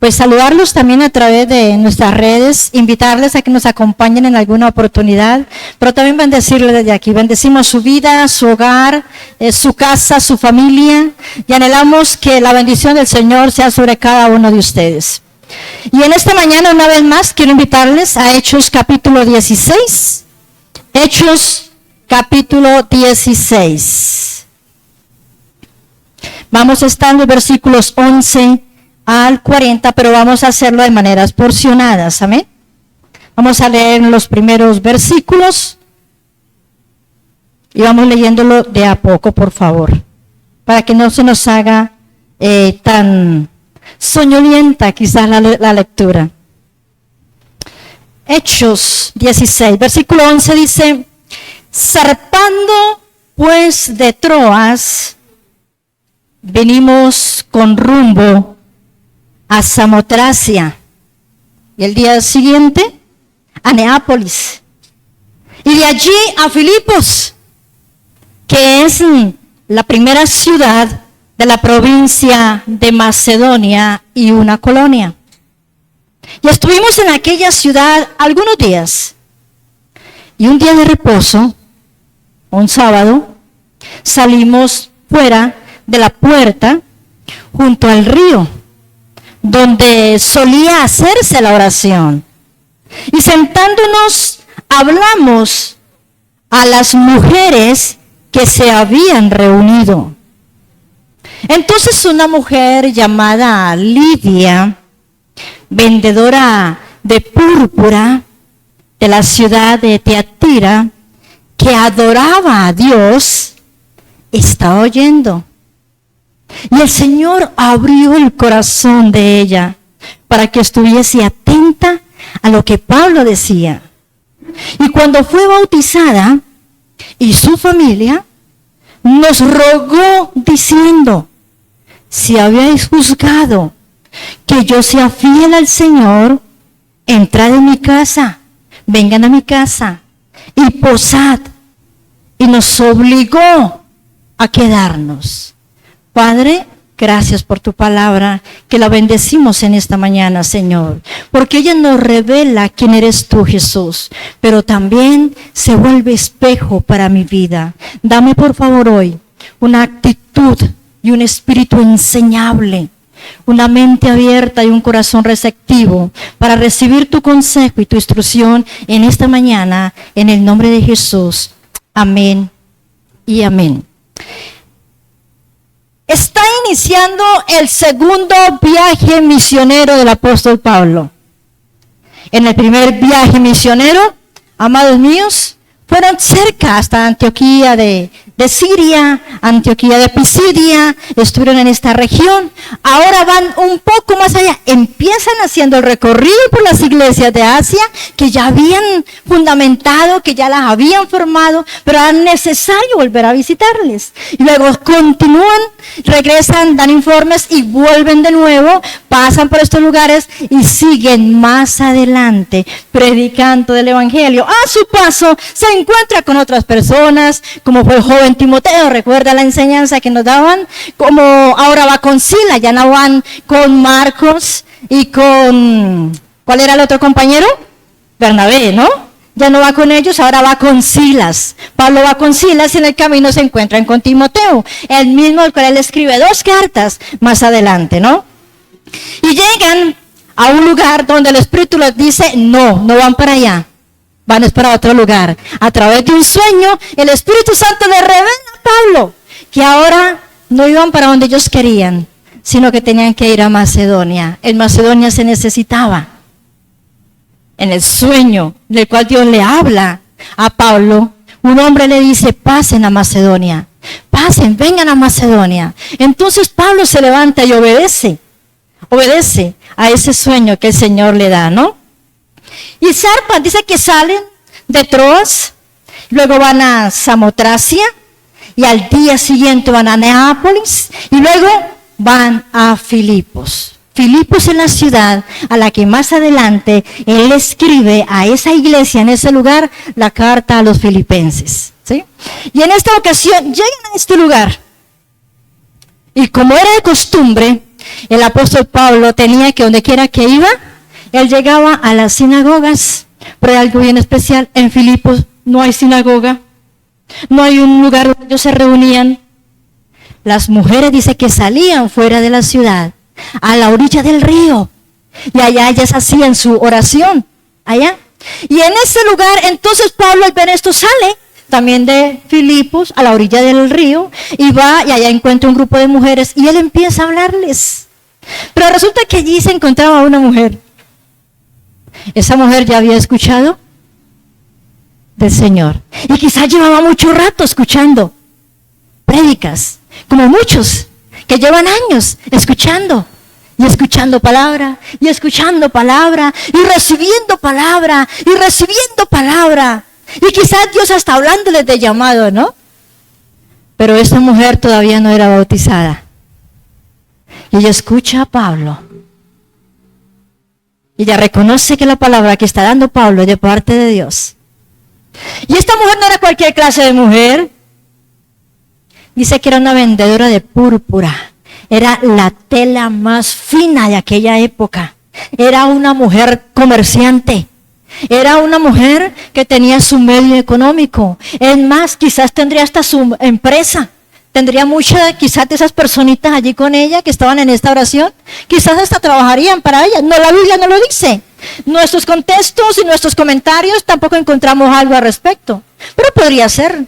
pues saludarlos también a través de nuestras redes, invitarles a que nos acompañen en alguna oportunidad, pero también bendecirles desde aquí. Bendecimos su vida, su hogar, su casa, su familia, y anhelamos que la bendición del Señor sea sobre cada uno de ustedes. Y en esta mañana, una vez más, quiero invitarles a Hechos capítulo 16. Hechos capítulo 16. Vamos a estar en los versículos 11 al 40, pero vamos a hacerlo de maneras porcionadas, amén. Vamos a leer los primeros versículos y vamos leyéndolo de a poco, por favor, para que no se nos haga tan soñolienta quizás la lectura. Hechos 16, versículo 11 dice: zarpando pues de Troas, venimos con rumbo a Samotracia, y el día siguiente a Neápolis, y de allí a Filipos, que es la primera ciudad de la provincia de Macedonia y una colonia. Y estuvimos en aquella ciudad algunos días, y un día de reposo, un sábado, salimos fuera de la puerta junto al río, donde solía hacerse la oración. Y sentándonos, hablamos a las mujeres que se habían reunido. Entonces una mujer llamada Lidia, vendedora de púrpura de la ciudad de Tiatira, que adoraba a Dios, estaba oyendo. Y el Señor abrió el corazón de ella para que estuviese atenta a lo que Pablo decía. Y cuando fue bautizada, y su familia, nos rogó diciendo: si habíais juzgado que yo sea fiel al Señor, entrad en mi casa, vengan a mi casa y posad. Y nos obligó a quedarnos. Padre, gracias por tu palabra, que la bendecimos en esta mañana, Señor, porque ella nos revela quién eres tú, Jesús, pero también se vuelve espejo para mi vida. Dame por favor hoy una actitud y un espíritu enseñable, una mente abierta y un corazón receptivo para recibir tu consejo y tu instrucción en esta mañana, en el nombre de Jesús. Amén y amén. Está iniciando el segundo viaje misionero del apóstol Pablo. En el primer viaje misionero, amados míos, fueron cerca hasta Antioquía de Siria, Antioquía de Pisidia, estuvieron en esta región. Ahora van un poco más allá, empiezan haciendo el recorrido por las iglesias de Asia, que ya habían fundamentado, que ya las habían formado, pero era necesario volver a visitarles. Y luego continúan, regresan, dan informes y vuelven de nuevo, pasan por estos lugares y siguen más adelante, predicando del evangelio. A su paso se encuentra con otras personas, como fue el joven Timoteo, recuerda la enseñanza que nos daban, como ahora va con Sila, ya no van con Marcos y con, ¿cuál era el otro compañero? Bernabé, ¿no? Ya no va con ellos, ahora va con Silas. Pablo va con Silas y en el camino se encuentran con Timoteo, el mismo al cual él escribe 2 cartas más adelante, ¿no? Y llegan a un lugar donde el Espíritu les dice: no van para allá. Van para otro lugar. A través de un sueño, el Espíritu Santo le revela a Pablo que ahora no iban para donde ellos querían, sino que tenían que ir a Macedonia. En Macedonia se necesitaba. En el sueño del cual Dios le habla a Pablo, un hombre le dice: pasen a Macedonia, pasen, vengan a Macedonia. Entonces Pablo se levanta y obedece a ese sueño que el Señor le da, ¿no? Y zarpan, dice que salen de Troas, luego van a Samotracia, y al día siguiente van a Neápolis, y luego van a Filipos. Filipos es la ciudad a la que más adelante él escribe a esa iglesia, en ese lugar, la carta a los filipenses, ¿sí? Y en esta ocasión llegan a este lugar, y como era de costumbre, el apóstol Pablo tenía que donde quiera que iba, él llegaba a las sinagogas. Pero hay algo bien especial, en Filipos no hay sinagoga, no hay un lugar donde ellos se reunían. Las mujeres dice que salían fuera de la ciudad, a la orilla del río, y allá ellas hacían su oración, allá. Y en ese lugar, entonces Pablo al ver esto sale también de Filipos a la orilla del río, y va y allá encuentra un grupo de mujeres, y él empieza a hablarles. Pero resulta que allí se encontraba una mujer. Esa mujer ya había escuchado del Señor. Y quizás llevaba mucho rato escuchando prédicas, como muchos que llevan años escuchando. Y escuchando palabra, y escuchando palabra, y recibiendo palabra, y recibiendo palabra. Y quizás Dios está hablándoles de llamado, ¿no? Pero esa mujer todavía no era bautizada. Y ella escucha a Pablo. Y ella reconoce que la palabra que está dando Pablo es de parte de Dios. Y esta mujer no era cualquier clase de mujer. Dice que era una vendedora de púrpura. Era la tela más fina de aquella época. Era una mujer comerciante. Era una mujer que tenía su medio económico. Es más, quizás tendría hasta su empresa. Tendría muchas, quizás de esas personitas allí con ella que estaban en esta oración, quizás hasta trabajarían para ella. No, la Biblia no lo dice. Nuestros contextos y nuestros comentarios tampoco encontramos algo al respecto. Pero podría ser.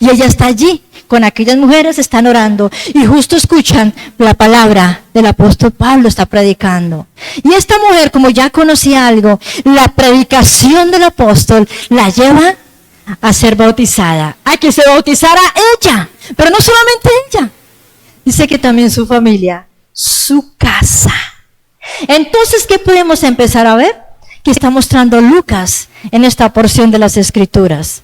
Y ella está allí, con aquellas mujeres, están orando. Y justo escuchan la palabra del apóstol Pablo está predicando. Y esta mujer, como ya conocía algo, la predicación del apóstol la lleva a ser bautizada, a que se bautizara ella, pero no solamente ella, dice que también su familia, su casa. Entonces, ¿qué podemos empezar a ver? Que está mostrando Lucas en esta porción de las Escrituras.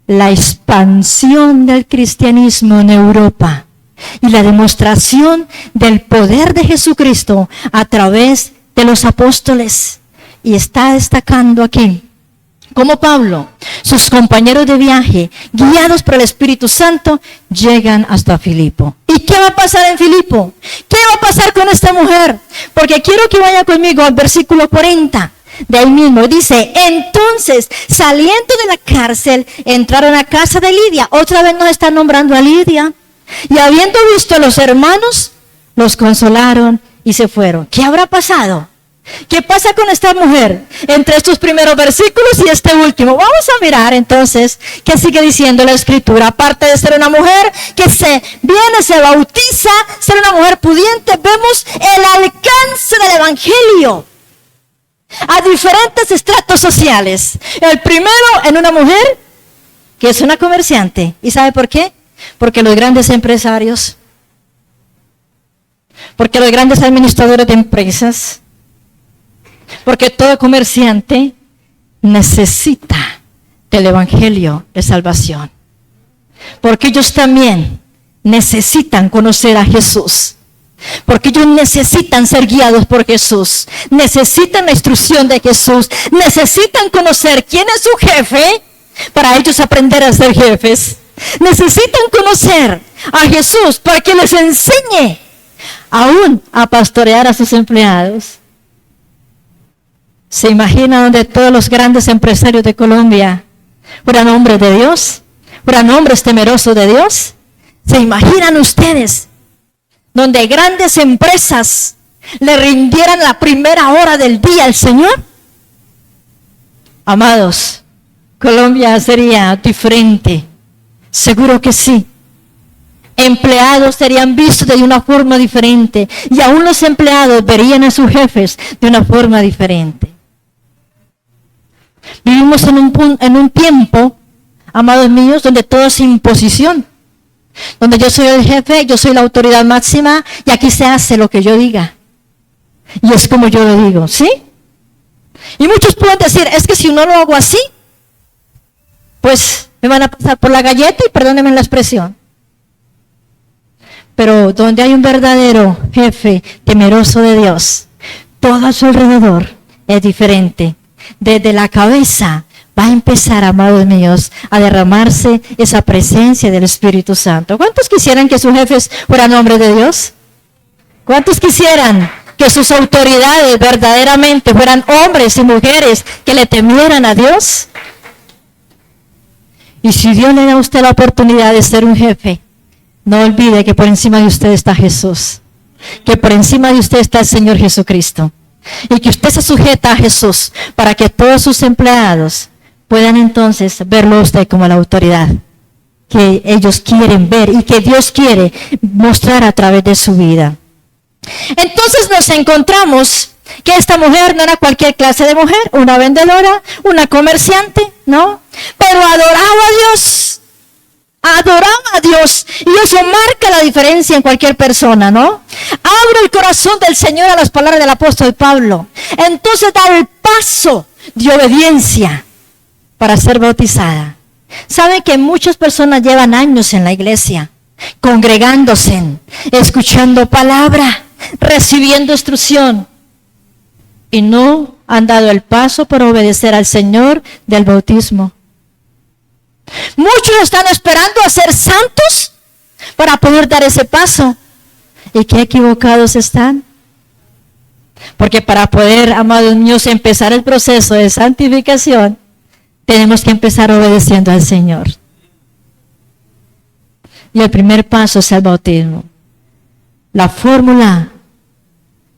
La expansión del cristianismo en Europa y la demostración del poder de Jesucristo a través de los apóstoles. Y está destacando aquí como Pablo, sus compañeros de viaje, guiados por el Espíritu Santo, llegan hasta Filipo. ¿Y qué va a pasar en Filipo? ¿Qué va a pasar con esta mujer? Porque quiero que vaya conmigo al versículo 40. De ahí mismo dice, entonces, saliendo de la cárcel, entraron a casa de Lidia. Otra vez nos está nombrando a Lidia. Y habiendo visto a los hermanos, los consolaron y se fueron. ¿Qué habrá pasado? ¿Qué pasa con esta mujer entre estos primeros versículos y este último? Vamos a mirar entonces qué sigue diciendo la Escritura. Aparte de ser una mujer que viene, se bautiza, ser una mujer pudiente, vemos el alcance del Evangelio a diferentes estratos sociales. El primero en una mujer que es una comerciante. ¿Y sabe por qué? Porque los grandes empresarios, porque los grandes administradores de empresas, porque todo comerciante necesita del Evangelio de salvación. Porque ellos también necesitan conocer a Jesús. Porque ellos necesitan ser guiados por Jesús. Necesitan la instrucción de Jesús. Necesitan conocer quién es su jefe para ellos aprender a ser jefes. Necesitan conocer a Jesús para que les enseñe aún a pastorear a sus empleados. ¿Se imagina donde todos los grandes empresarios de Colombia fueran hombres de Dios? ¿Fueran hombres temerosos de Dios? ¿Se imaginan ustedes donde grandes empresas le rindieran la primera hora del día al Señor? Amados, Colombia sería diferente. Seguro que sí. Empleados serían vistos de una forma diferente y aún los empleados verían a sus jefes de una forma diferente. Vivimos en un tiempo, amados míos, donde todo es imposición. Donde yo soy el jefe, yo soy la autoridad máxima y aquí se hace lo que yo diga. Y es como yo lo digo, ¿sí? Y muchos pueden decir, es que si no lo hago así, pues me van a pasar por la galleta y perdónenme la expresión. Pero donde hay un verdadero jefe temeroso de Dios, todo a su alrededor es diferente. Desde la cabeza va a empezar, amados míos, a derramarse esa presencia del Espíritu Santo. ¿Cuántos quisieran que sus jefes fueran hombres de Dios? ¿Cuántos quisieran que sus autoridades verdaderamente fueran hombres y mujeres que le temieran a Dios? Y si Dios le da a usted la oportunidad de ser un jefe, no olvide que por encima de usted está Jesús, que por encima de usted está el Señor Jesucristo, y que usted se sujeta a Jesús para que todos sus empleados puedan entonces verlo a usted como la autoridad que ellos quieren ver y que Dios quiere mostrar a través de su vida. Entonces nos encontramos que esta mujer no era cualquier clase de mujer, una vendedora, una comerciante, ¿no? Pero adoraba a Dios, y eso marca la diferencia en cualquier persona, ¿no? Abre el corazón del Señor a las palabras del apóstol Pablo, entonces da el paso de obediencia para ser bautizada. ¿Sabe que muchas personas llevan años en la iglesia, congregándose, escuchando palabra, recibiendo instrucción, y no han dado el paso para obedecer al Señor del bautismo? Muchos están esperando a ser santos para poder dar ese paso. ¿Y qué equivocados están? Porque para poder, amados míos, empezar el proceso de santificación, tenemos que empezar obedeciendo al Señor. Y el primer paso es el bautismo. La fórmula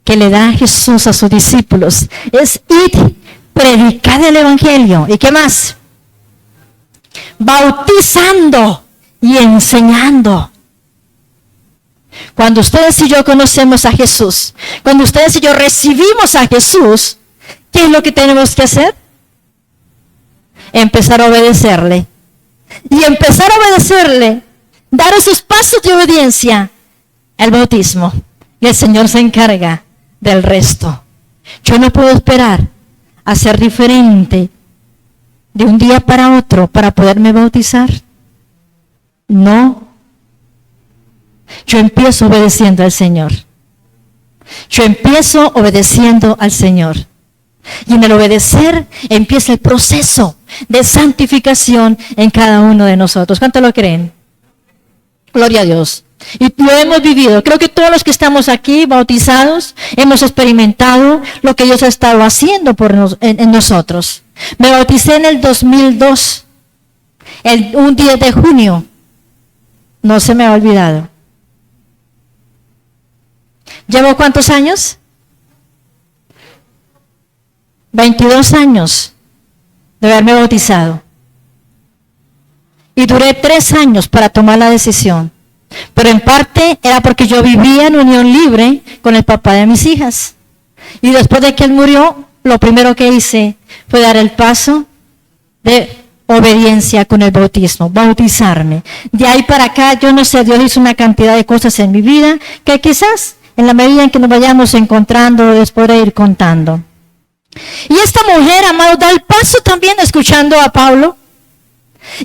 que le da Jesús a sus discípulos es ir, predicar el Evangelio. ¿Y qué más? Bautizando y enseñando. Cuando ustedes y yo conocemos a Jesús, cuando ustedes y yo recibimos a Jesús, ¿qué es lo que tenemos que hacer? Empezar a obedecerle. Y empezar a obedecerle, dar esos pasos de obediencia, el bautismo. Y el Señor se encarga del resto. Yo no puedo esperar a ser diferente de un día para otro para poderme bautizar. No. Yo empiezo obedeciendo al Señor. Yo empiezo obedeciendo al Señor. Y en el obedecer empieza el proceso de santificación en cada uno de nosotros. ¿Cuántos lo creen? Gloria a Dios. Y lo hemos vivido. Creo que todos los que estamos aquí bautizados hemos experimentado lo que Dios ha estado haciendo en nosotros. Me bauticé en el 2002, un 10 de junio. No se me ha olvidado. ¿Llevo cuántos años? 22 años de haberme bautizado. Y duré 3 años para tomar la decisión. Pero en parte era porque yo vivía en unión libre con el papá de mis hijas. Y después de que él murió, lo primero que hice fue dar el paso de obediencia con el bautismo, bautizarme. De ahí para acá, yo no sé, Dios hizo una cantidad de cosas en mi vida que quizás en la medida en que nos vayamos encontrando les podré ir contando. Y esta mujer, amado, da el paso también escuchando a Pablo.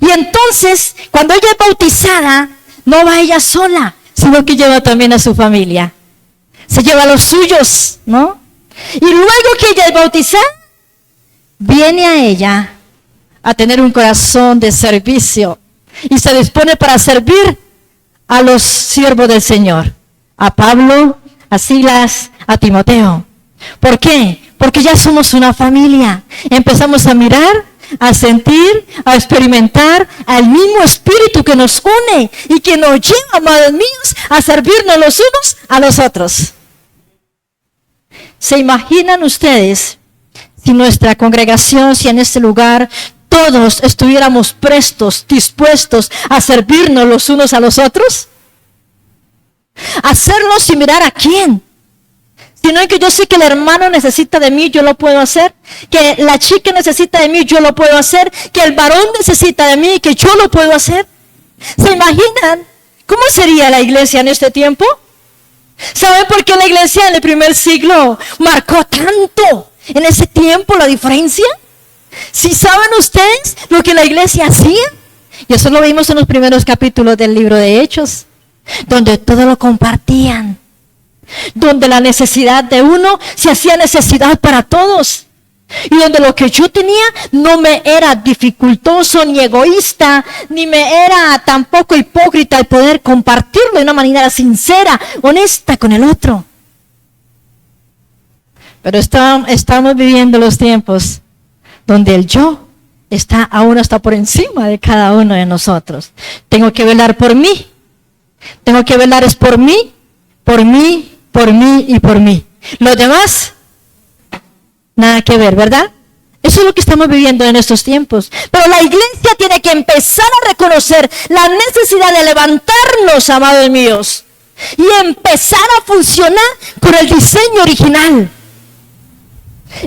Y entonces, cuando ella es bautizada, no va ella sola, sino que lleva también a su familia. Se lleva a los suyos, ¿no? Y luego que ella es bautizada, viene a ella a tener un corazón de servicio. Y se dispone para servir a los siervos del Señor. A Pablo, a Silas, a Timoteo. ¿Por qué? Porque ya somos una familia. Empezamos a mirar, a sentir, a experimentar al mismo espíritu que nos une y que nos lleva, amados míos, a servirnos los unos a los otros. ¿Se imaginan ustedes si nuestra congregación, si en este lugar todos estuviéramos prestos, dispuestos a servirnos los unos a los otros? Hacerlo sin mirar a quién. Sino que yo sé que el hermano necesita de mí, yo lo puedo hacer. Que la chica necesita de mí, yo lo puedo hacer. Que el varón necesita de mí, que yo lo puedo hacer. ¿Se imaginan cómo sería la iglesia en este tiempo? ¿Saben por qué la iglesia en el primer siglo marcó tanto en ese tiempo la diferencia? ¿Sí saben ustedes lo que la iglesia hacía? Y eso lo vimos en los primeros capítulos del libro de Hechos, donde todo lo compartían. Donde la necesidad de uno se hacía necesidad para todos. Y donde lo que yo tenía no me era dificultoso ni egoísta, ni me era tampoco hipócrita el poder compartirlo de una manera sincera, honesta con el otro. Pero estamos viviendo los tiempos donde el yo aún está por encima de cada uno de nosotros. Tengo que velar por mí. Tengo que velar es por mí, por mí, por mí y por mí. Los demás, nada que ver, ¿verdad? Eso es lo que estamos viviendo en estos tiempos. Pero la iglesia tiene que empezar a reconocer la necesidad de levantarnos, amados míos, y empezar a funcionar con el diseño original.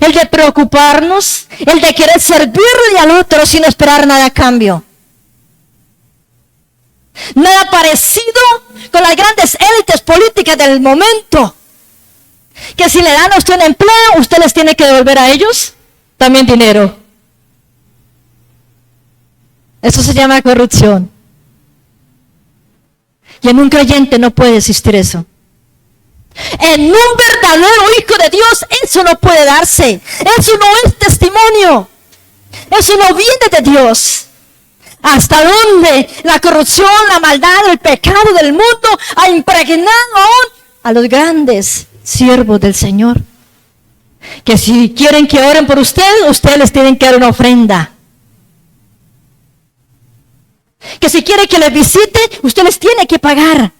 El de preocuparnos, el de querer servirle al otro sin esperar nada a cambio. Nada parecido con las grandes élites políticas del momento, que si le dan a usted un empleo, usted les tiene que devolver a ellos también dinero. Eso se llama corrupción. Y en un creyente no puede existir eso. En un verdadero hijo de Dios eso no puede darse. Eso no es testimonio. Eso no viene de Dios. Hasta donde la corrupción, la maldad, el pecado del mundo ha impregnado aún a los grandes siervos del Señor. Que si quieren que oren por ustedes les tienen que dar una ofrenda. Que si quieren que les visite, usted les tiene que pagar.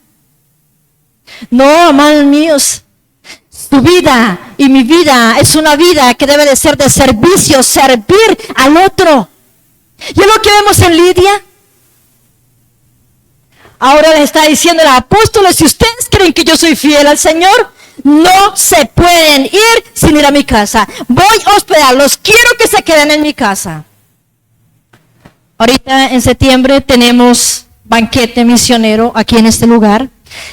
No, amados míos, tu vida y mi vida es una vida que debe de ser de servicio, servir al otro. Y es lo que vemos en Lidia. Ahora les está diciendo el apóstol, si ustedes creen que yo soy fiel al Señor, no se pueden ir sin ir a mi casa. Voy a hospedarlos, quiero que se queden en mi casa. Ahorita en septiembre tenemos banquete misionero aquí en este lugar.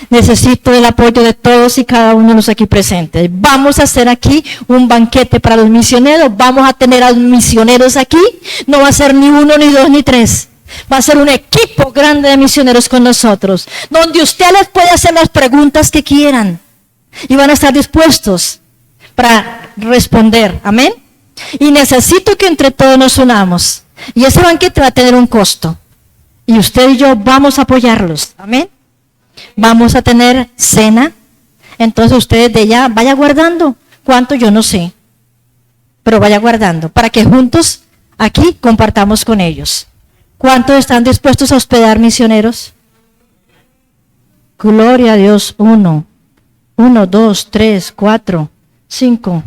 Necesito el apoyo de todos y cada uno de los aquí presentes. Vamos a hacer aquí un banquete para los misioneros. Vamos a tener a los misioneros aquí. No va a ser ni uno, ni dos, ni tres. Va a ser un equipo grande de misioneros con nosotros, donde usted les puede hacer las preguntas que quieran y van a estar dispuestos para responder. Amén. Y necesito que entre todos nos unamos. Y ese banquete va a tener un costo. Y usted y yo vamos a apoyarlos. Amén. Vamos a tener cena. Entonces ustedes de ya vaya guardando. ¿Cuánto? Yo no sé. Pero vaya guardando para que juntos aquí compartamos con ellos. ¿Cuántos están dispuestos a hospedar misioneros? Gloria a Dios. 1, 2, 3, 4, 5.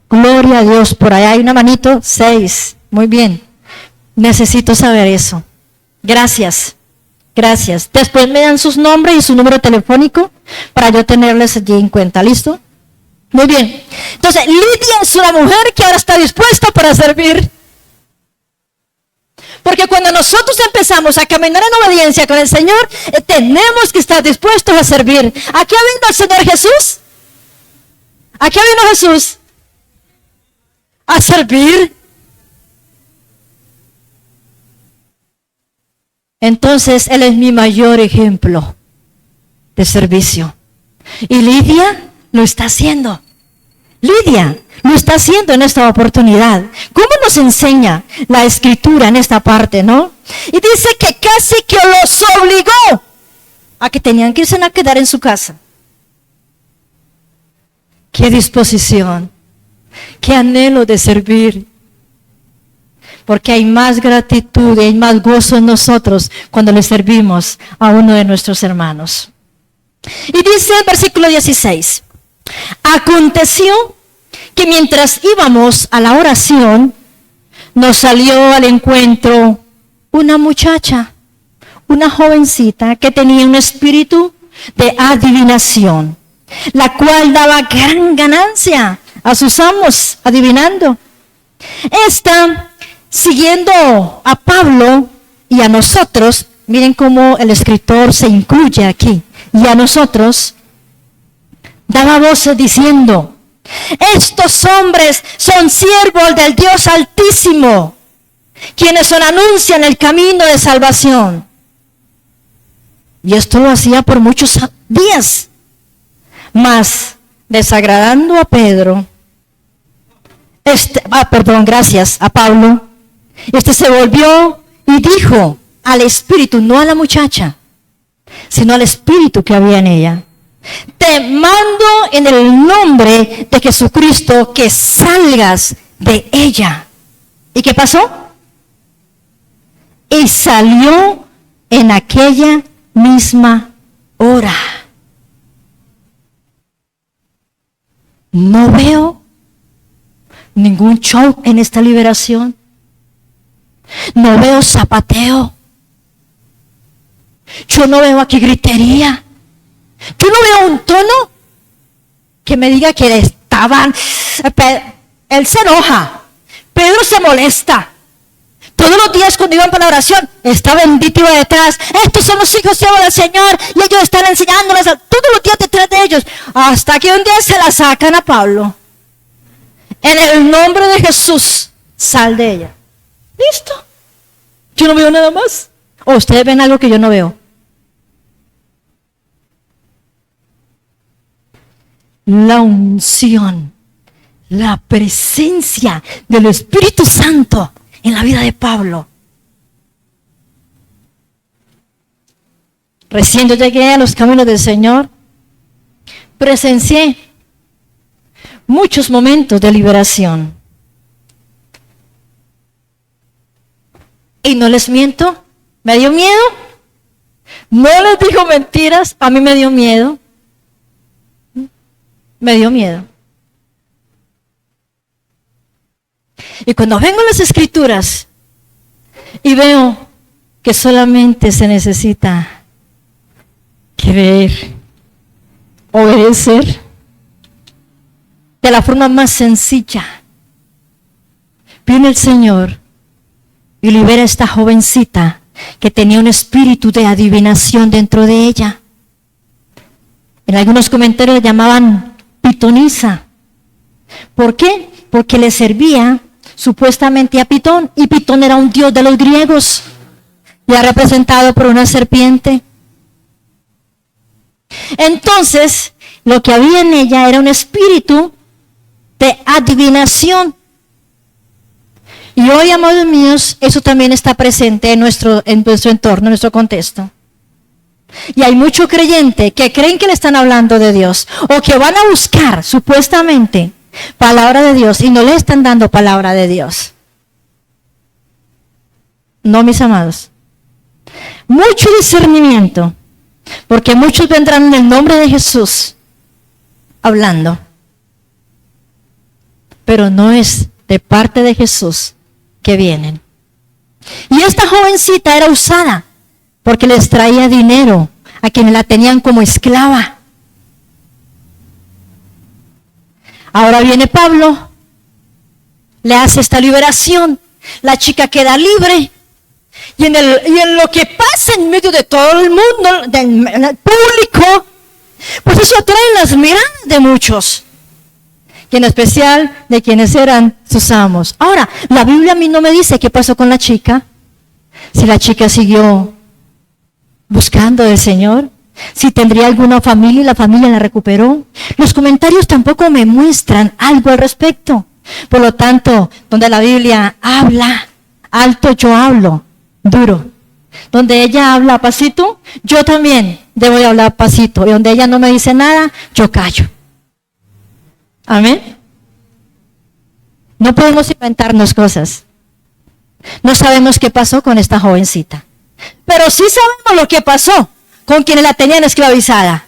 Gloria a Dios. Por allá hay una manito. 6. Muy bien. Necesito saber eso. Gracias. Gracias. Después me dan sus nombres y su número telefónico para yo tenerles allí en cuenta. ¿Listo? Muy bien. Entonces, Lidia es una mujer que ahora está dispuesta para servir. Porque cuando nosotros empezamos a caminar en obediencia con el Señor, tenemos que estar dispuestos a servir. ¿A qué vino el Señor Jesús? ¿A qué vino Jesús? A servir. Entonces, Él es mi mayor ejemplo de servicio. Y Lidia lo está haciendo. Lidia lo está haciendo en esta oportunidad. ¿Cómo nos enseña la Escritura en esta parte, no? Y dice que casi que los obligó a que tenían que irse a quedar en su casa. ¡Qué disposición! ¡Qué anhelo de servir! Porque hay más gratitud y hay más gozo en nosotros cuando le servimos a uno de nuestros hermanos. Y dice el versículo 16. Aconteció que mientras íbamos a la oración, nos salió al encuentro una muchacha, una jovencita que tenía un espíritu de adivinación, la cual daba gran ganancia a sus amos adivinando. Esta, siguiendo a Pablo y a nosotros, miren cómo el escritor se incluye aquí, y a nosotros, daba voces diciendo: estos hombres son siervos del Dios Altísimo, quienes anuncian el camino de salvación. Y esto lo hacía por muchos días. Mas, desagradando a Pedro, gracias a Pablo. Este se volvió y dijo al espíritu, no a la muchacha, sino al espíritu que había en ella: te mando en el nombre de Jesucristo que salgas de ella. ¿Y qué pasó? Y salió en aquella misma hora. No veo ningún show en esta liberación. No veo zapateo. Yo no veo aquí gritería. Yo no veo un tono que me diga que estaban. Él se enoja. Pedro se molesta. Todos los días cuando iban para la oración, está bendito iba detrás. Estos son los hijos del Señor y ellos están enseñándoles todos los días detrás de ellos. Hasta que un día se la sacan a Pablo. En el nombre de Jesús, sal de ella. Listo. Yo no veo nada más. O ustedes ven algo que yo no veo. La unción, la presencia del Espíritu Santo en la vida de Pablo. Recién yo llegué a los caminos del Señor, presencié muchos momentos de liberación. Y no les miento, me dio miedo. No les digo mentiras, a mí me dio miedo. Me dio miedo. Y cuando vengo a las Escrituras y veo que solamente se necesita creer, obedecer de la forma más sencilla, viene el Señor y libera a esta jovencita que tenía un espíritu de adivinación dentro de ella. En algunos comentarios le llamaban pitonisa. ¿Por qué? Porque le servía supuestamente a Pitón, y Pitón era un dios de los griegos, ya representado por una serpiente. Entonces, lo que había en ella era un espíritu de adivinación. Y hoy, amados míos, eso también está presente en nuestro entorno, en nuestro contexto. Y hay mucho creyente que creen que le están hablando de Dios, o que van a buscar supuestamente palabra de Dios y no le están dando palabra de Dios. No, mis amados. Mucho discernimiento, porque muchos vendrán en el nombre de Jesús hablando, pero no es de parte de Jesús que vienen. Y esta jovencita era usada porque les traía dinero a quienes la tenían como esclava. Ahora viene Pablo, le hace esta liberación, la chica queda libre, y en lo que pasa en medio de todo el mundo, del público, pues eso atrae las miradas de muchos, y en especial de quienes eran sus amos. Ahora, la Biblia a mí no me dice qué pasó con la chica, si la chica siguió buscando al Señor, si tendría alguna familia y la familia la recuperó. Los comentarios tampoco me muestran algo al respecto. Por lo tanto, donde la Biblia habla alto, yo hablo duro. Donde ella habla pasito, yo también debo de hablar pasito. Y donde ella no me dice nada, yo callo. Amén. No podemos inventarnos cosas. No sabemos qué pasó con esta jovencita, pero sí sabemos lo que pasó con quienes la tenían esclavizada.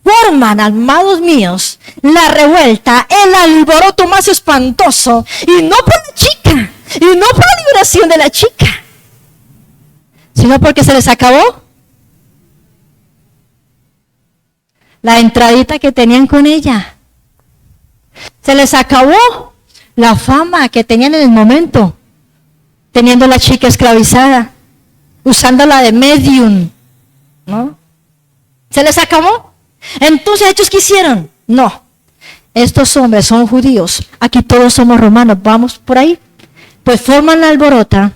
Forman, amados míos, la revuelta, el alboroto más espantoso, y no por la chica, y no por la liberación de la chica, sino porque se les acabó la entradita que tenían con ella. Se les acabó la fama que tenían en el momento, teniendo la chica esclavizada, usándola de medium, ¿no? Se les acabó. Entonces, ¿ellos qué hicieron? No, estos hombres son judíos, aquí todos somos romanos, vamos por ahí. Pues forman la alborota,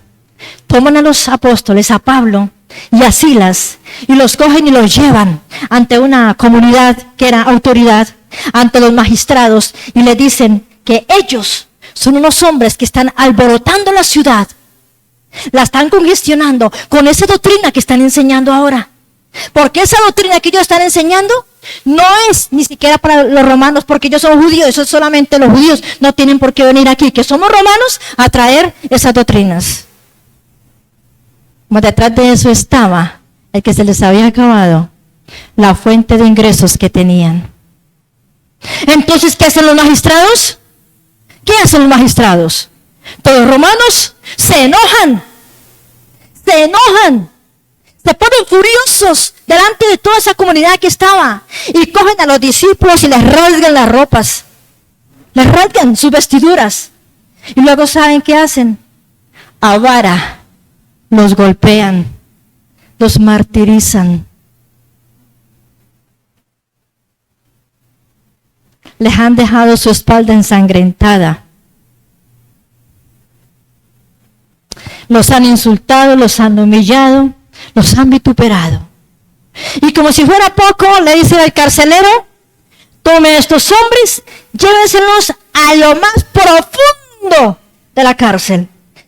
toman a los apóstoles, a Pablo y a Silas, y los cogen y los llevan ante una comunidad que era autoridad, ante los magistrados, y le dicen que ellos Son unos hombres que están alborotando la ciudad. La están congestionando con esa doctrina que están enseñando ahora. Porque esa doctrina que ellos están enseñando no es ni siquiera para los romanos, porque ellos son judíos. Eso es solamente los judíos. No tienen por qué venir aquí, que somos romanos, a traer esas doctrinas. Como detrás de eso estaba el que se les había acabado la fuente de ingresos que tenían. Entonces, ¿qué hacen los magistrados? ¿Qué hacen los magistrados? Todos romanos se enojan, se ponen furiosos delante de toda esa comunidad que estaba y cogen a los discípulos y les rasgan las ropas, les rasgan sus vestiduras y luego ¿saben qué hacen? A vara los golpean, los martirizan. Les han dejado su espalda ensangrentada. Los han insultado, los han humillado, los han vituperado. Y como si fuera poco, le dice al carcelero, tome a estos hombres, llévenselos a lo más profundo de la cárcel.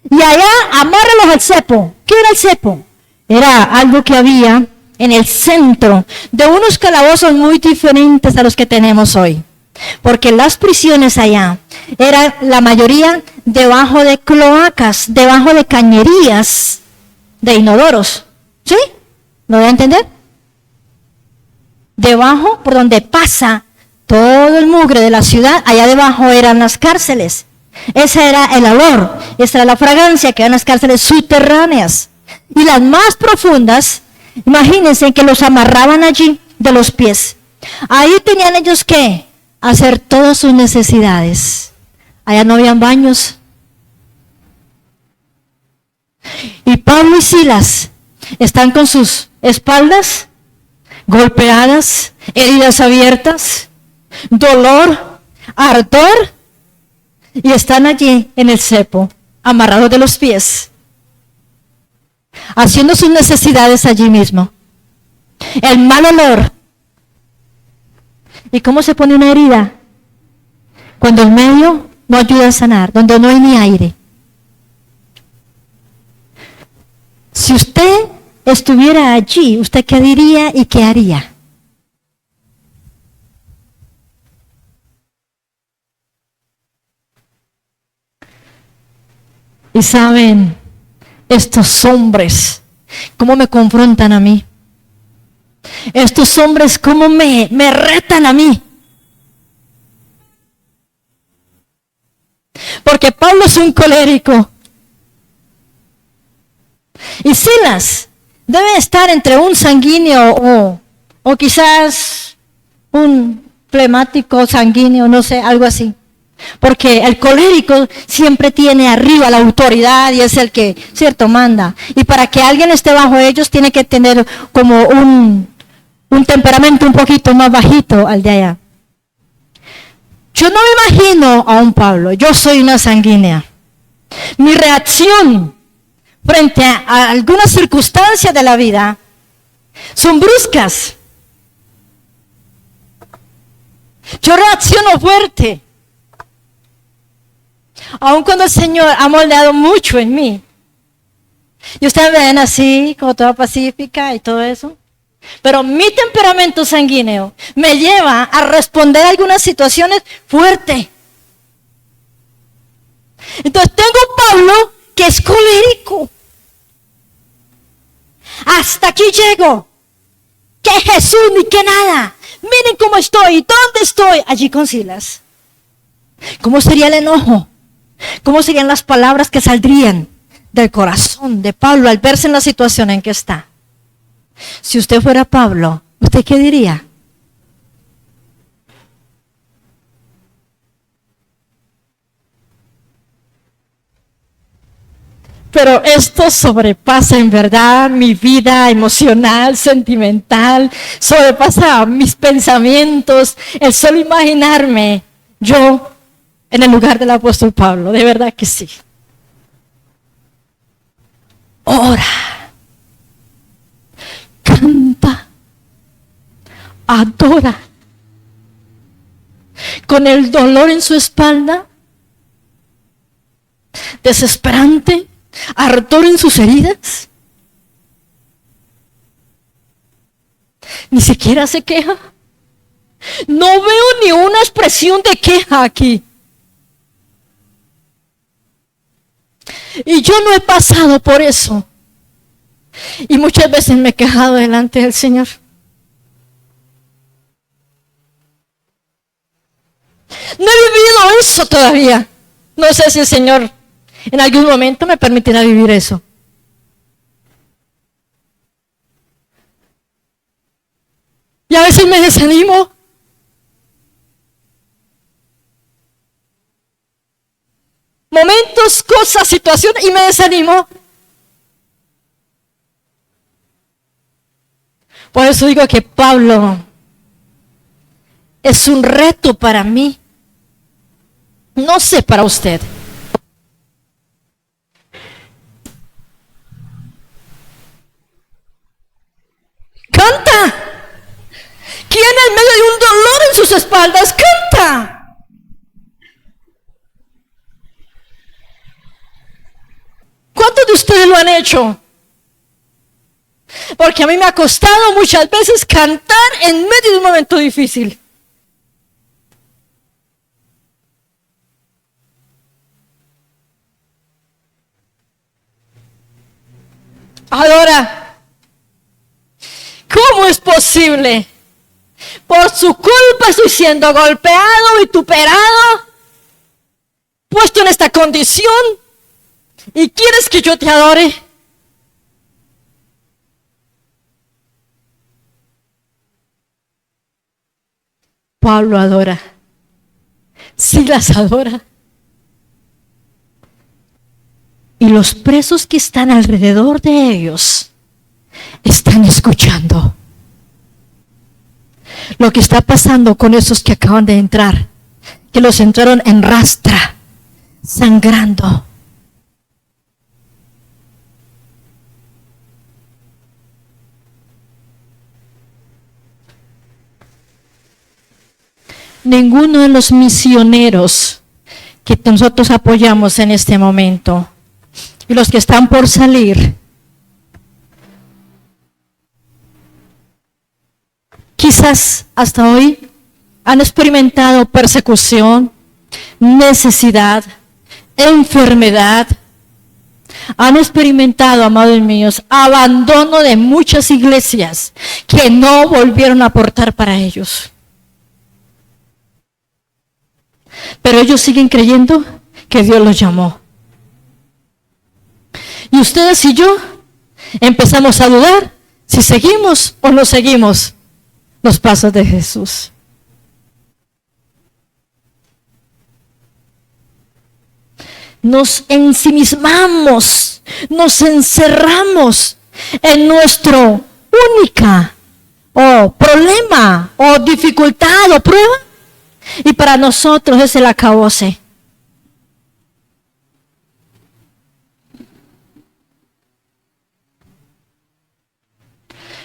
Y allá amárralos al cepo. ¿Qué era el cepo? Era algo que había en el centro de unos calabozos muy diferentes a los que tenemos hoy. Porque las prisiones allá eran la mayoría debajo de cloacas, debajo de cañerías de inodoros. ¿Sí? ¿No voy a entender? Debajo, por donde pasa todo el mugre de la ciudad, allá debajo eran las cárceles. Ese era el olor, esa era la fragancia que eran las cárceles subterráneas. Y las más profundas, imagínense que los amarraban allí de los pies. Ahí tenían ellos que hacer todas sus necesidades. Allá no habían baños. Y Pablo y Silas están con sus espaldas golpeadas, heridas abiertas, dolor, ardor, y están allí en el cepo, amarrados de los pies, haciendo sus necesidades allí mismo. El mal olor. ¿Y cómo se pone una herida? Cuando el medio no ayuda a sanar, donde no hay ni aire. Si usted estuviera allí, ¿usted qué diría y qué haría? Y saben, estos hombres, ¿cómo me confrontan a mí? Estos hombres, ¿cómo me retan a mí? Porque Pablo es un colérico. Y Silas debe estar entre un sanguíneo o quizás un flemático sanguíneo, no sé, algo así. Porque el colérico siempre tiene arriba la autoridad y es el que, cierto, manda. Y para que alguien esté bajo ellos tiene que tener como un temperamento un poquito más bajito al de allá. Yo no me imagino a un Pablo, yo soy una sanguínea. Mi reacción frente a algunas circunstancias de la vida son bruscas. Yo reacciono fuerte. Aun cuando el Señor ha moldeado mucho en mí. Y ustedes me ven así, como toda pacífica y todo eso. Pero mi temperamento sanguíneo me lleva a responder a algunas situaciones fuertes. Entonces tengo un Pablo que es colérico. Hasta aquí llego. Que Jesús ni que nada. Miren cómo estoy. ¿Dónde estoy? Allí con Silas. ¿Cómo sería el enojo? ¿Cómo serían las palabras que saldrían del corazón de Pablo al verse en la situación en que está? Si usted fuera Pablo, ¿usted qué diría? Pero esto sobrepasa en verdad mi vida emocional, sentimental, sobrepasa mis pensamientos, el solo imaginarme yo en el lugar del apóstol Pablo, de verdad que sí. Ora, canta, adora, con el dolor en su espalda, desesperante, ardor en sus heridas. Ni siquiera se queja. No veo ni una expresión de queja aquí. Y yo no he pasado por eso. Y muchas veces me he quejado delante del Señor. No he vivido eso todavía. No sé si el Señor en algún momento me permitirá vivir eso. Y a veces me desanimo. Momentos, cosas, situaciones, y me desanimo. Por eso digo que Pablo es un reto para mí. No sé para usted. Canta. ¿Quién en medio de un dolor en sus espaldas canta? ¿Cuántos de ustedes lo han hecho? Porque a mí me ha costado muchas veces cantar en medio de un momento difícil. Ahora, ¿cómo es posible? Por su culpa estoy siendo golpeado, vituperado, puesto en esta condición, y quieres que yo te adore. Pablo adora, Silas adora, y los presos que están alrededor de ellos están escuchando lo que está pasando con esos que acaban de entrar, que los entraron en rastra, sangrando. Ninguno de los misioneros que nosotros apoyamos en este momento y los que están por salir, quizás hasta hoy han experimentado persecución, necesidad, enfermedad. Han experimentado, amados míos, abandono de muchas iglesias que no volvieron a aportar para ellos. Pero ellos siguen creyendo que Dios los llamó. Y ustedes y yo empezamos a dudar si seguimos o no seguimos los pasos de Jesús. Nos ensimismamos, nos encerramos en nuestro única problema o dificultad o prueba, y para nosotros es el acabose.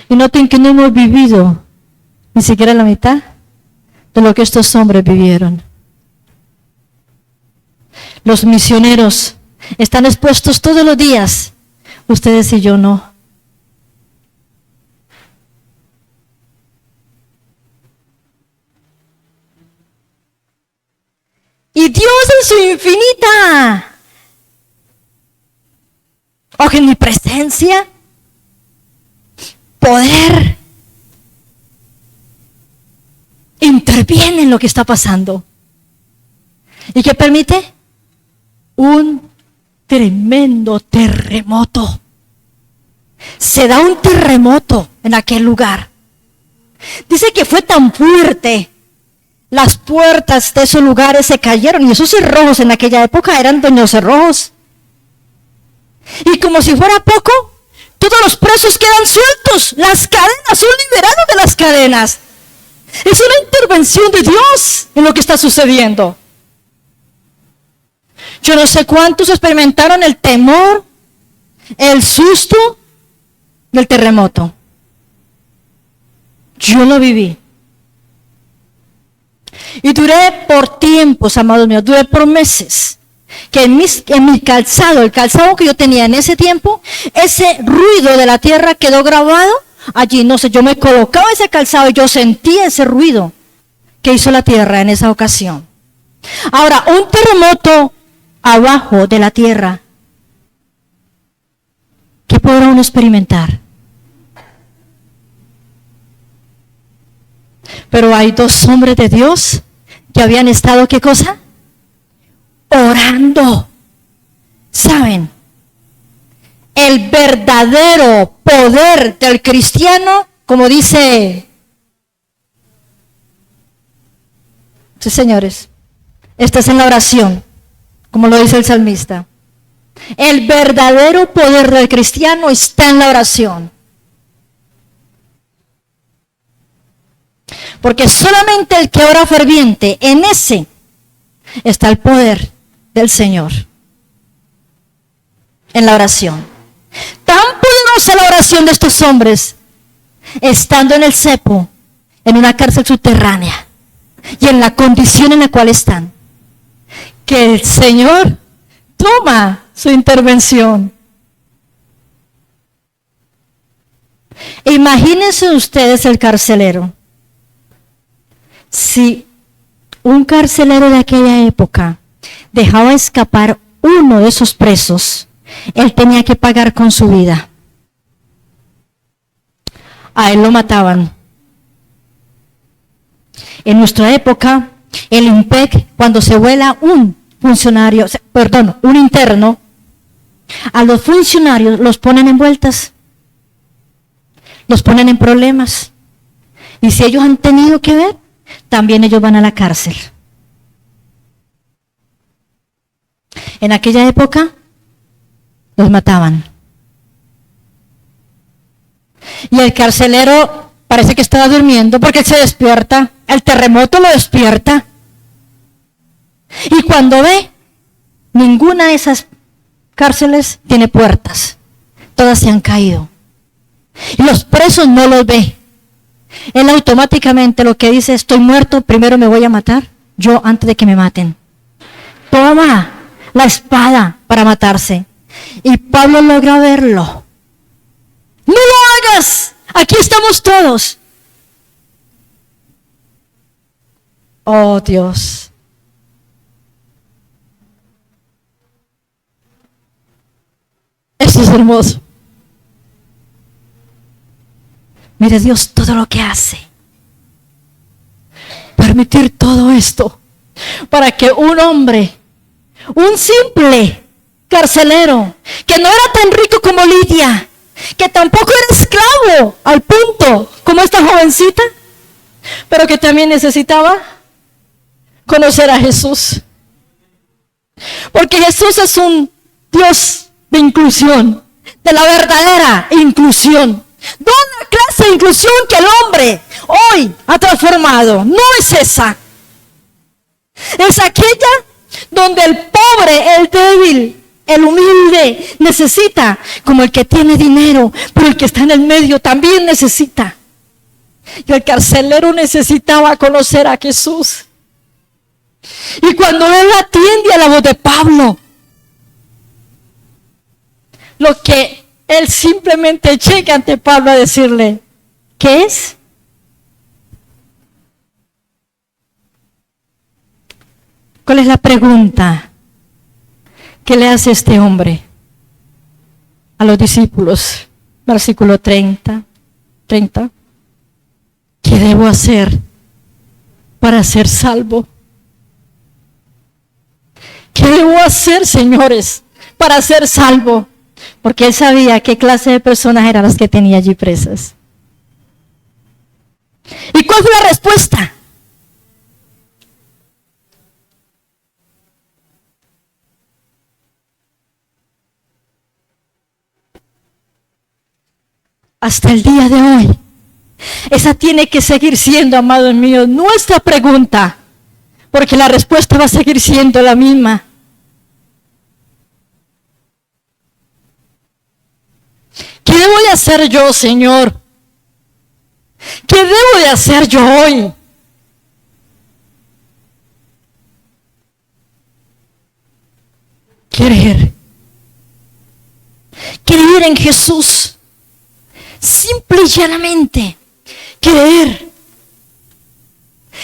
Y noten que no hemos vivido ni siquiera la mitad de lo que estos hombres vivieron. Los misioneros están expuestos todos los días, ustedes y yo no. Y Dios en su infinita omnipresencia, poder, interviene en lo que está pasando. ¿Y qué permite? Un tremendo terremoto. Se da un terremoto en aquel lugar. Dice que fue tan fuerte, las puertas de esos lugares se cayeron, y esos cerrojos en aquella época eran dueños cerrojos. Y como si fuera poco, todos los presos quedan sueltos, las cadenas son liberados de las cadenas. Es una intervención de Dios en lo que está sucediendo. Yo no sé cuántos experimentaron el temor, el susto del terremoto. Yo lo viví. Y duré por tiempos, amados míos, duré por meses que en mi calzado, el calzado que yo tenía en ese tiempo, ese ruido de la tierra quedó grabado allí. No sé, yo me colocaba ese calzado y yo sentía ese ruido que hizo la tierra en esa ocasión. Ahora, un terremoto abajo de la tierra, ¿qué podrá uno experimentar? Pero hay dos hombres de Dios que habían estado, ¿qué cosa? Orando. ¿Saben? El verdadero poder del cristiano, como dice, sí, señores, esta es en la oración, como lo dice el salmista. El verdadero poder del cristiano está en la oración. Porque solamente el que ora ferviente, en ese está el poder del Señor. En la oración. Tan poderosa la oración de estos hombres, estando en el cepo, en una cárcel subterránea, y en la condición en la cual están, que el Señor toma su intervención. Imagínense ustedes el carcelero. Si un carcelero de aquella época dejaba escapar uno de esos presos, él tenía que pagar con su vida. A él lo mataban. En nuestra época, el IMPEC, cuando se vuela un interno, a los funcionarios los ponen envueltas, los ponen en problemas. Y si ellos han tenido que ver, también ellos van a la cárcel. En aquella época, los mataban. Y el carcelero parece que estaba durmiendo porque él se despierta. El terremoto lo despierta. Y cuando ve, ninguna de esas cárceles tiene puertas. Todas se han caído. Y los presos no los ve. Él automáticamente lo que dice, estoy muerto, primero me voy a matar, yo antes de que me maten. Toma la espada para matarse. Y Pablo logra verlo. ¡No lo hagas! Aquí estamos todos. Oh Dios. Esto es hermoso. Mire Dios todo lo que hace. Permitir todo esto para que un hombre, un simple carcelero, que no era tan rico como Lidia, que tampoco era esclavo al punto como esta jovencita, pero que también necesitaba conocer a Jesús. Porque Jesús es un Dios de inclusión, de la verdadera inclusión. De una clase de inclusión que el hombre hoy ha transformado. No es esa. Es aquella donde el pobre, el débil, el humilde necesita, como el que tiene dinero, pero el que está en el medio también necesita. Y el carcelero necesitaba conocer a Jesús. Y cuando él atiende a la voz de Pablo, lo que él simplemente llega ante Pablo a decirle, ¿qué es? ¿Cuál es la pregunta que le hace este hombre a los discípulos? Versículo 30. ¿Qué debo hacer para ser salvo? ¿Qué debo hacer, señores, para ser salvo? Porque él sabía qué clase de personas eran las que tenía allí presas. ¿Y cuál fue la respuesta? Hasta el día de hoy, esa tiene que seguir siendo, amados míos, nuestra pregunta, porque la respuesta va a seguir siendo la misma. ¿Qué debo de hacer yo, Señor? ¿Qué debo de hacer yo hoy? Creer. Creer en Jesús. Simple y llanamente. Creer.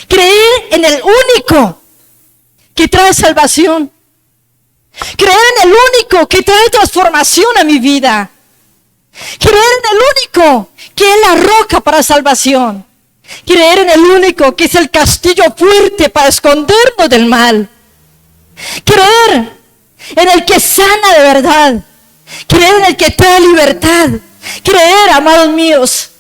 Creer en el único que trae salvación. Creer en el único que trae transformación a mi vida. Creer en el único que es la roca para salvación. Creer en el único que es el castillo fuerte para escondernos del mal. Creer en el que sana de verdad. Creer en el que trae libertad. Creer, amados míos,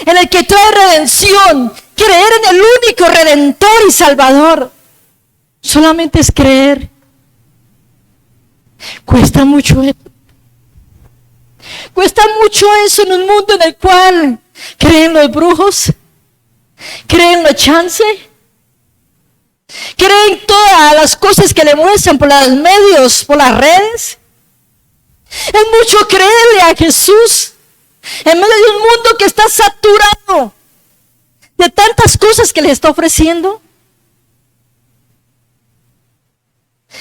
en el que trae redención. Creer en el único redentor y salvador. Solamente es creer. Cuesta mucho eso. Cuesta mucho eso en un mundo en el cual creen los brujos, creen los chances, creen todas las cosas que le muestran por los medios, por las redes. Es mucho creerle a Jesús en medio de un mundo que está saturado de tantas cosas que le está ofreciendo.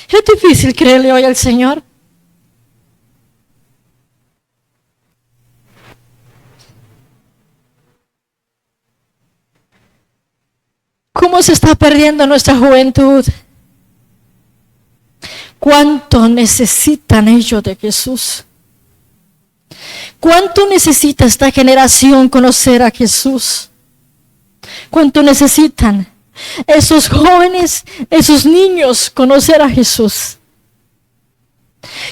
Es difícil creerle hoy al Señor. ¿Cómo se está perdiendo nuestra juventud? ¿Cuánto necesitan ellos de Jesús? ¿Cuánto necesita esta generación conocer a Jesús? ¿Cuánto necesitan esos jóvenes, esos niños conocer a Jesús?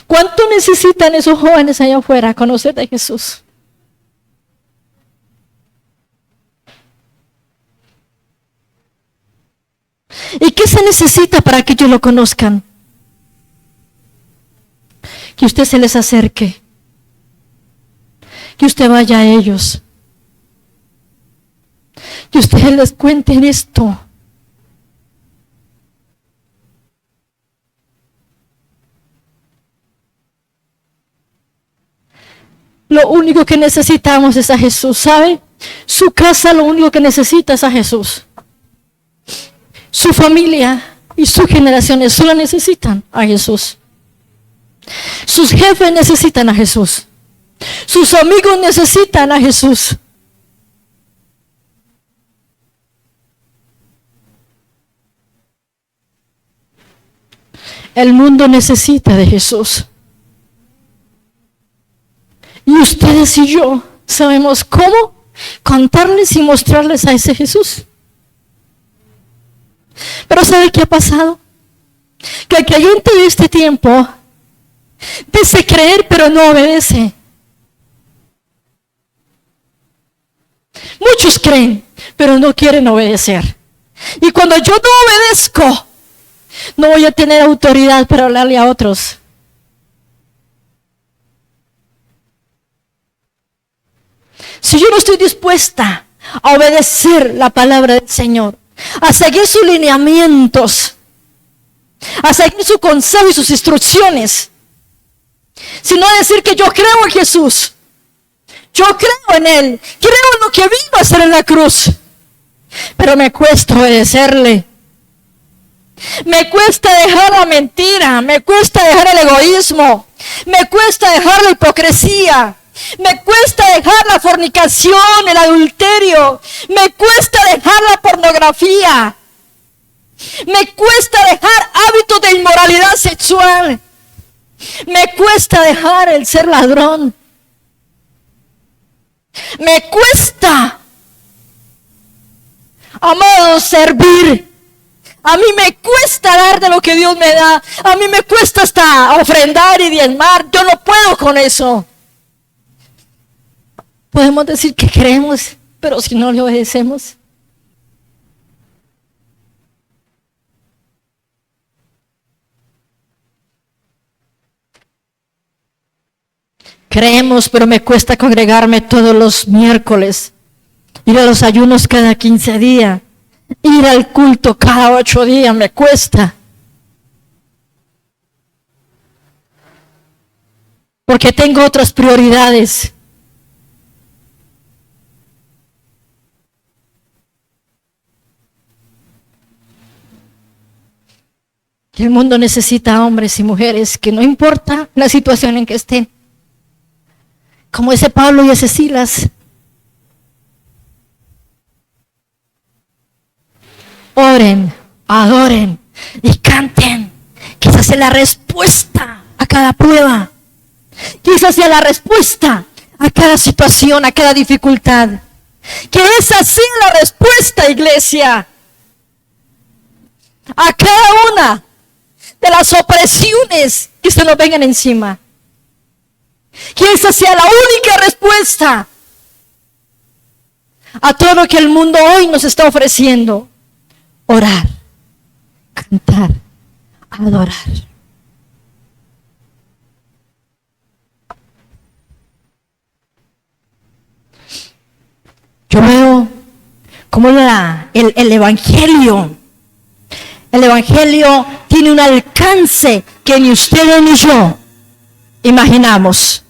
¿Cuánto necesitan esos jóvenes allá afuera conocer a Jesús? ¿Y qué se necesita para que ellos lo conozcan? Que usted se les acerque, que usted vaya a ellos, que usted les cuente esto. Lo único que necesitamos es a Jesús, ¿sabe? Su casa lo único que necesita es a Jesús. Su familia y sus generaciones solo necesitan a Jesús. Sus jefes necesitan a Jesús. Sus amigos necesitan a Jesús. El mundo necesita de Jesús. Y ustedes y yo sabemos cómo contarles y mostrarles a ese Jesús. Pero ¿sabe qué ha pasado? Que el creyente de este tiempo dice creer pero no obedece. Muchos creen pero no quieren obedecer. Y cuando yo no obedezco, no voy a tener autoridad para hablarle a otros. Si yo no estoy dispuesta a obedecer la palabra del Señor, a seguir sus lineamientos, a seguir su consejo y sus instrucciones, sino a decir que yo creo en Jesús, yo creo en Él, creo en lo que vino a hacer en la cruz, pero me cuesta obedecerle. Me cuesta dejar la mentira, me cuesta dejar el egoísmo, me cuesta dejar la hipocresía, me cuesta dejar la fornicación, el adulterio, me cuesta dejar la pornografía, me cuesta dejar hábitos de inmoralidad sexual, me cuesta dejar el ser ladrón, me cuesta, amados, servir. A mí me cuesta dar de lo que Dios me da. A mí me cuesta hasta ofrendar y diezmar. Yo no puedo con eso. Podemos decir que creemos, pero si no le obedecemos. Creemos, pero me cuesta congregarme todos los miércoles. Ir a los ayunos cada 15 días. Ir al culto cada 8 días me cuesta. Porque tengo otras prioridades. que el mundo necesita hombres y mujeres que no importa la situación en que estén, como ese Pablo y ese Silas, oren, adoren y canten. Que esa sea la respuesta a cada prueba. Que esa sea la respuesta a cada situación, a cada dificultad. Que esa sea la respuesta, iglesia, a cada una de las opresiones que se nos vengan encima. Que esa sea la única respuesta a todo lo que el mundo hoy nos está ofreciendo. Orar, cantar, adorar. Yo veo como el Evangelio tiene un alcance que ni ustedes ni yo imaginamos.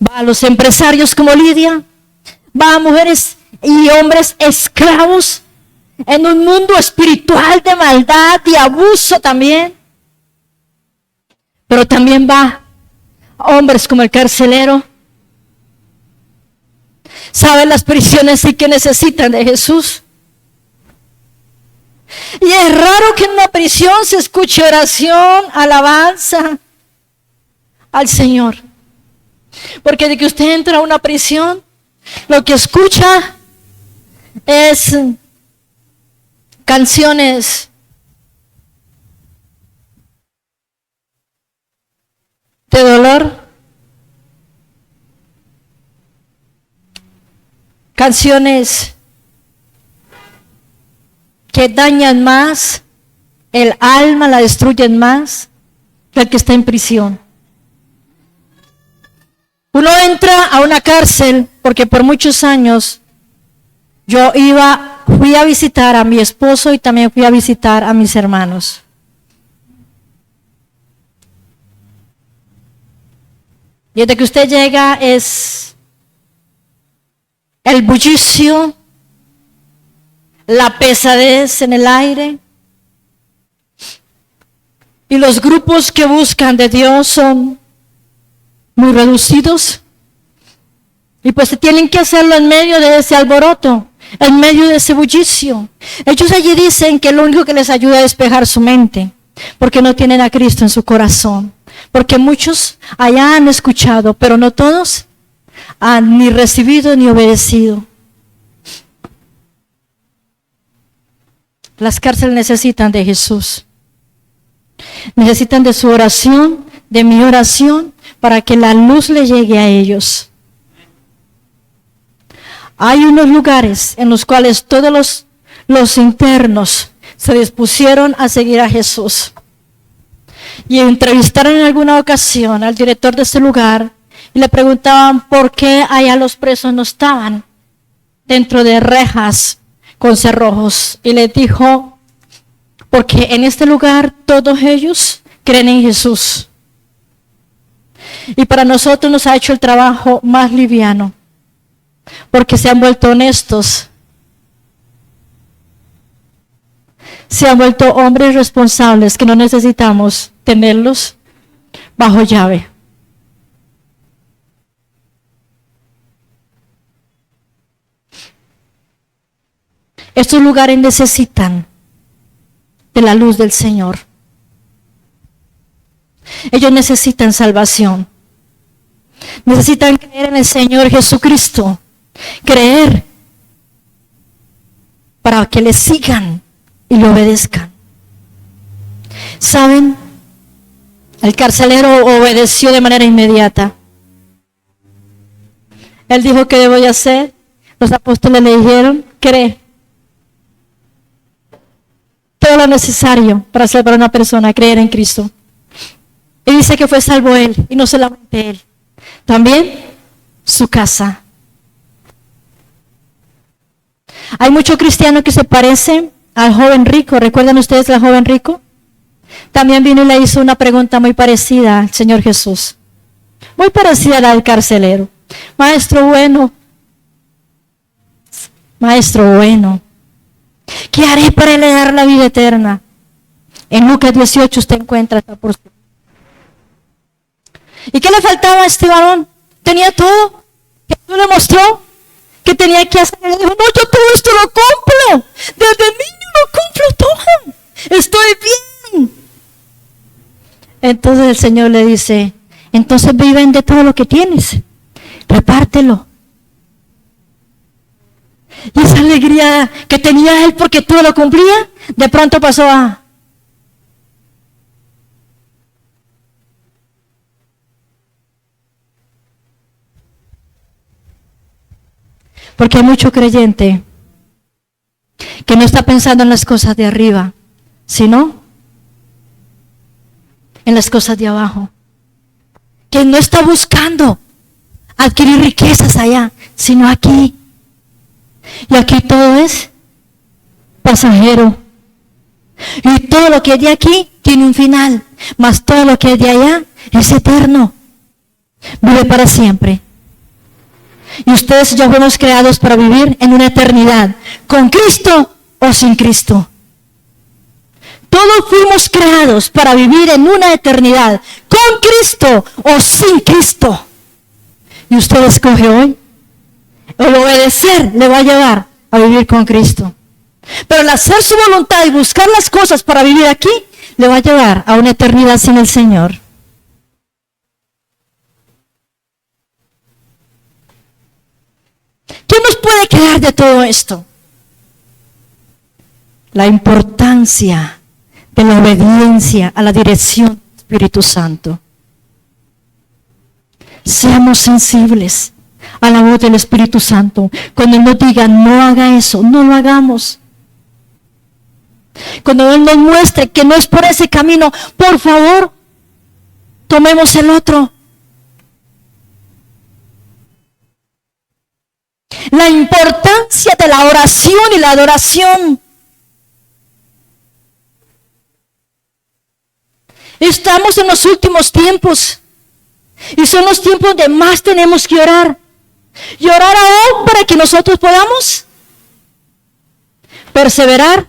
Va a los empresarios como Lidia, va a mujeres y hombres esclavos en un mundo espiritual de maldad y abuso también. Pero también va a hombres como el carcelero. ¿Saben las prisiones sí que necesitan de Jesús? Y es raro que en una prisión se escuche oración, alabanza al Señor. Porque de que usted entra a una prisión, lo que escucha es canciones de dolor, canciones que dañan más el alma, la destruyen más que el que está en prisión. Uno entra a una cárcel porque por muchos años fui a visitar a mi esposo y también fui a visitar a mis hermanos. Y desde que usted llega es el bullicio, la pesadez en el aire. Y los grupos que buscan de Dios son muy reducidos. Y pues se tienen que hacerlo en medio de ese alboroto, en medio de ese bullicio. Ellos allí dicen que lo único que les ayuda a despejar su mente, porque no tienen a Cristo en su corazón. Porque muchos allá han escuchado, pero no todos han ni recibido ni obedecido. Las cárceles necesitan de Jesús. Necesitan de su oración, de mi oración, para que la luz le llegue a ellos. Hay unos lugares en los cuales todos los internos se dispusieron a seguir a Jesús. Y entrevistaron en alguna ocasión al director de ese lugar y le preguntaban por qué allá los presos no estaban dentro de rejas con cerrojos. Y les dijo, porque en este lugar todos ellos creen en Jesús. Y para nosotros nos ha hecho el trabajo más liviano, porque se han vuelto honestos. Se han vuelto hombres responsables que no necesitamos tenerlos bajo llave. Estos lugares necesitan de la luz del Señor. Ellos necesitan salvación. Necesitan creer en el Señor Jesucristo. Creer para que le sigan y le obedezcan. ¿Saben? El carcelero obedeció de manera inmediata. Él dijo, ¿qué debo de hacer? Los apóstoles le dijeron, cree. Todo lo necesario para salvar a una persona, creer en Cristo. Y dice que fue salvo él, y no solamente él, también su casa. Hay muchos cristianos que se parecen al joven rico. ¿Recuerdan ustedes al joven rico? También vino y le hizo una pregunta muy parecida al Señor Jesús. Muy parecida a la del carcelero. Maestro bueno, ¿qué haré para heredar la vida eterna? En Lucas 18 usted encuentra esta porción. ¿Y qué le faltaba a este varón? Tenía todo. Jesús le mostró que tenía que hacer. Le dijo, no, yo todo esto lo cumplo. Desde niño lo cumplo todo. Estoy bien. Entonces el Señor le dice, entonces ve y vende todo lo que tienes. Repártelo. Y esa alegría que tenía él porque todo lo cumplía, de pronto pasó a... Porque hay mucho creyente que no está pensando en las cosas de arriba, sino en las cosas de abajo. Que no está buscando adquirir riquezas allá, sino aquí. Y aquí todo es pasajero. Y todo lo que es de aquí tiene un final, mas todo lo que es de allá es eterno. Vive para siempre. Y ustedes y yo fuimos creados para vivir en una eternidad, con Cristo o sin Cristo. Todos fuimos creados para vivir en una eternidad, con Cristo o sin Cristo. Y usted escoge hoy. El obedecer le va a llevar a vivir con Cristo. Pero el hacer su voluntad y buscar las cosas para vivir aquí, le va a llevar a una eternidad sin el Señor. ¿Qué nos puede quedar de todo esto? La importancia de la obediencia a la dirección del Espíritu Santo. Seamos sensibles a la voz del Espíritu Santo. Cuando Él nos diga, no haga eso, no lo hagamos. Cuando Él nos muestre que no es por ese camino, por favor, tomemos el otro. La importancia de la oración y la adoración. Estamos en los últimos tiempos. Y son los tiempos donde más tenemos que orar. Y orar aún para que nosotros podamos perseverar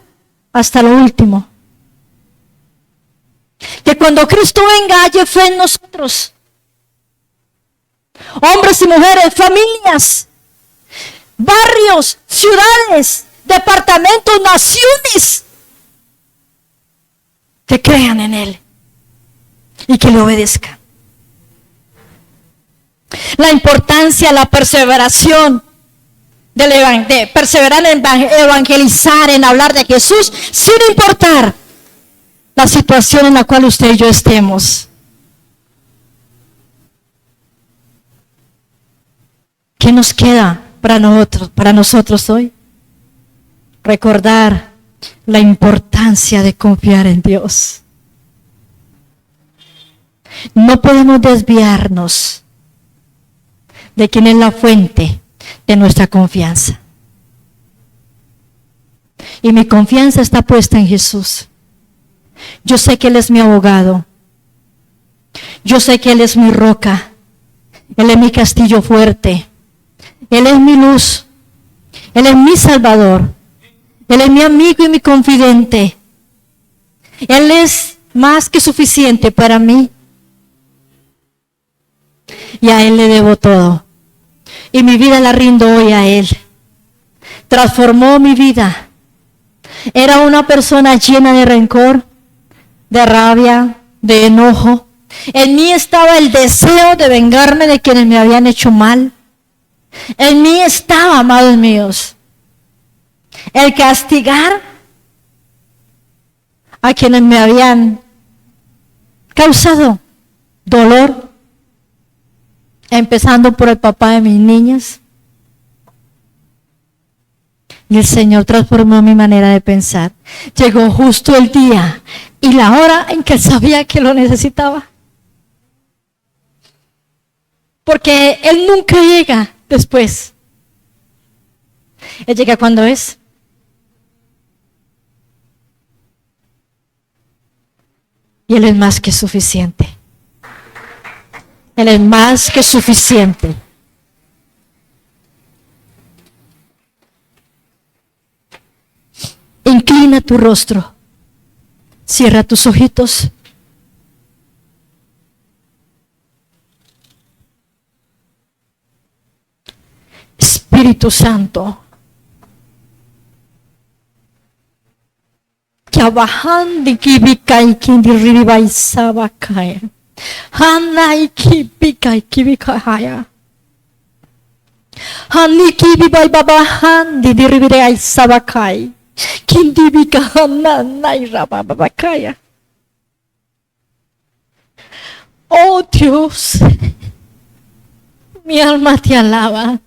hasta lo último. Que cuando Cristo venga haya fe en nosotros. Hombres y mujeres, familias, barrios, ciudades, departamentos, naciones, que crean en Él y que le obedezcan. La importancia, la perseveración de perseverar en evangelizar, en hablar de Jesús, sin importar la situación en la cual usted y yo estemos. ¿Qué nos queda para nosotros hoy? Recordar la importancia de confiar en Dios. No podemos desviarnos de quien es la fuente de nuestra confianza. Y mi confianza está puesta en Jesús. Yo sé que Él es mi abogado. Yo sé que Él es mi roca. Él es mi castillo fuerte. Él es mi luz. Él es mi salvador. Él es mi amigo y mi confidente. Él es más que suficiente para mí. Y a Él le debo todo. Y mi vida la rindo hoy a Él. Transformó mi vida. Era una persona llena de rencor, de rabia, de enojo. En mí estaba el deseo de vengarme de quienes me habían hecho mal. En mí estaba, amados míos, el castigar a quienes me habían causado dolor, empezando por el papá de mis niñas. Y el Señor transformó mi manera de pensar. Llegó justo el día y la hora en que Él sabía que lo necesitaba. Porque Él nunca llega después. Él llega cuando es. Y Él es más que suficiente. Él es más que suficiente. Inclina tu rostro. Cierra tus ojitos. Espíritu Santo, Yabahandi kibikai kindi ribai sabakai. Hanai kibikai kibikaya. Hani kibibai babahandi diribai sabakai. Kindi bikahana nai rababakaya. Oh Dios, mi alma te alaba.